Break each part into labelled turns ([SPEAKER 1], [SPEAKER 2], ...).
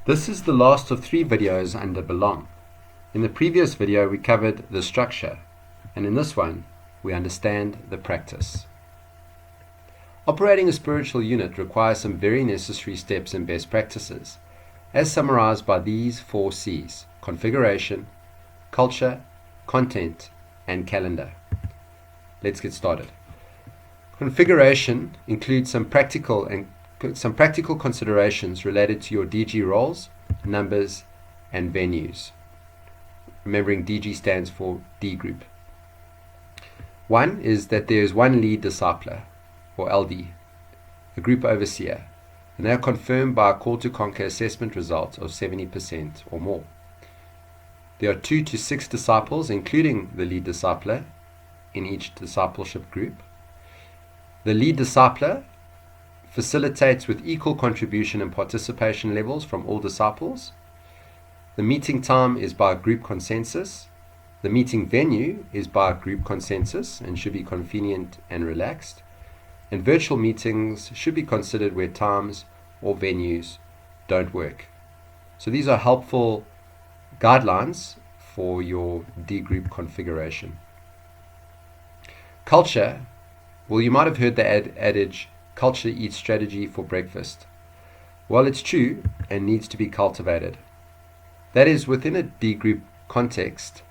[SPEAKER 1] This is the last of 3 videos under Belong. In the previous video we covered the structure, and in this one we understand the practice. Operating a spiritual unit requires some very necessary steps and best practices, as summarized by these 4 C's: configuration, culture, content, and calendar. Let's get started. Configuration includes some practical considerations related to your DG roles, numbers, and venues. Remembering DG stands for D group. One is that there is one lead discipler, or LD, a group overseer, and they are confirmed by a call to conquer assessment result of 70% or more. There are 2 to 6 disciples, including the lead discipler, in each discipleship group. The lead discipler facilitates with equal contribution and participation levels from all disciples. The meeting time is by group consensus. The meeting venue is by group consensus and should be convenient and relaxed. And virtual meetings should be considered where times or venues don't work. So these are helpful guidelines for your D group configuration. Culture. Well, you might have heard the adage, culture eats strategy for breakfast. Well, it's true and needs to be cultivated. That is, within a D group context,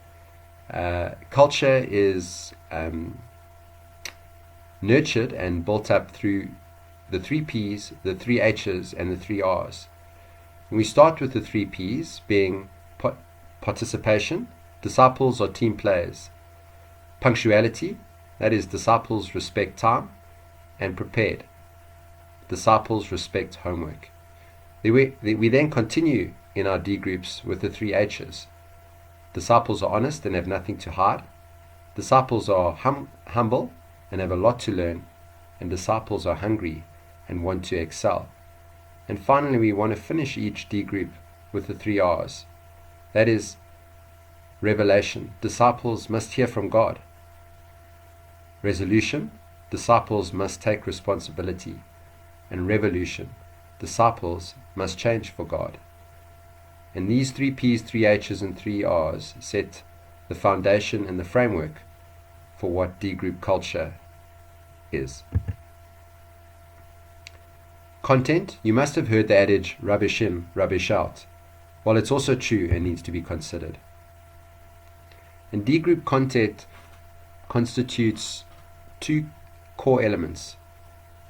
[SPEAKER 1] culture is nurtured and built up through the 3 P's, the 3 H's, and the 3 R's. And we start with the 3 P's being participation. Disciples are team players. Punctuality, that is, disciples respect time. And prepared. Disciples respect homework. We then continue in our D groups with the 3 H's. Disciples are honest and have nothing to hide. Disciples are humble and have a lot to learn. And disciples are hungry and want to excel. And finally, we want to finish each D group with the 3 R's. That is, revelation. Disciples must hear from God. Resolution. Disciples must take responsibility. And revolution. Disciples must change for God. And these 3 P's, 3 H's, and 3 R's set the foundation and the framework for what D group culture is. Content. You must have heard the adage, rubbish in, rubbish out. While it's also true and needs to be considered. And D group content constitutes 2 core elements.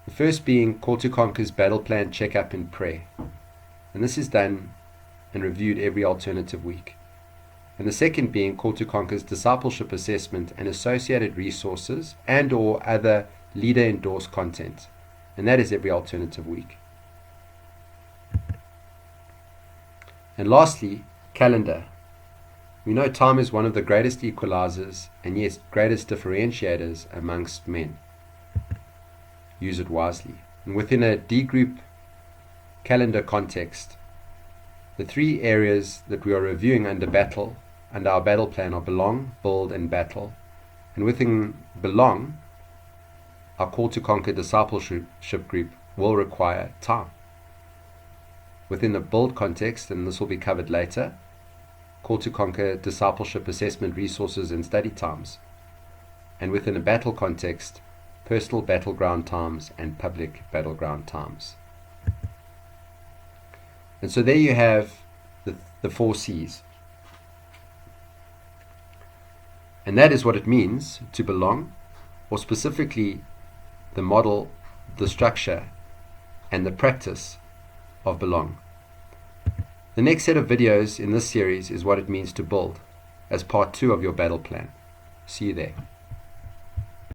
[SPEAKER 1] The first being Call to Conquer's battle plan check-up and prayer. And this is done and reviewed every alternative week. And the second being Call to Conquer's discipleship assessment and associated resources and or other leader-endorsed content. And that is every alternative week. And lastly, calendar. We know time is one of the greatest equalizers and yes, greatest differentiators amongst men. Use it wisely. And within a D group calendar context, the 3 areas that we are reviewing under our battle plan are belong, build, and battle. And within belong, our Call to Conquer discipleship group will require time. Within the build context, and this will be covered later, Call to Conquer discipleship assessment resources and study times. And within a battle context, personal battleground times and public battleground times. And so there you have the 4 C's. And that is what it means to belong, or specifically the model, the structure, and the practice of belong. The next set of videos in this series is what it means to build, as part 2 of your battle plan. See you there.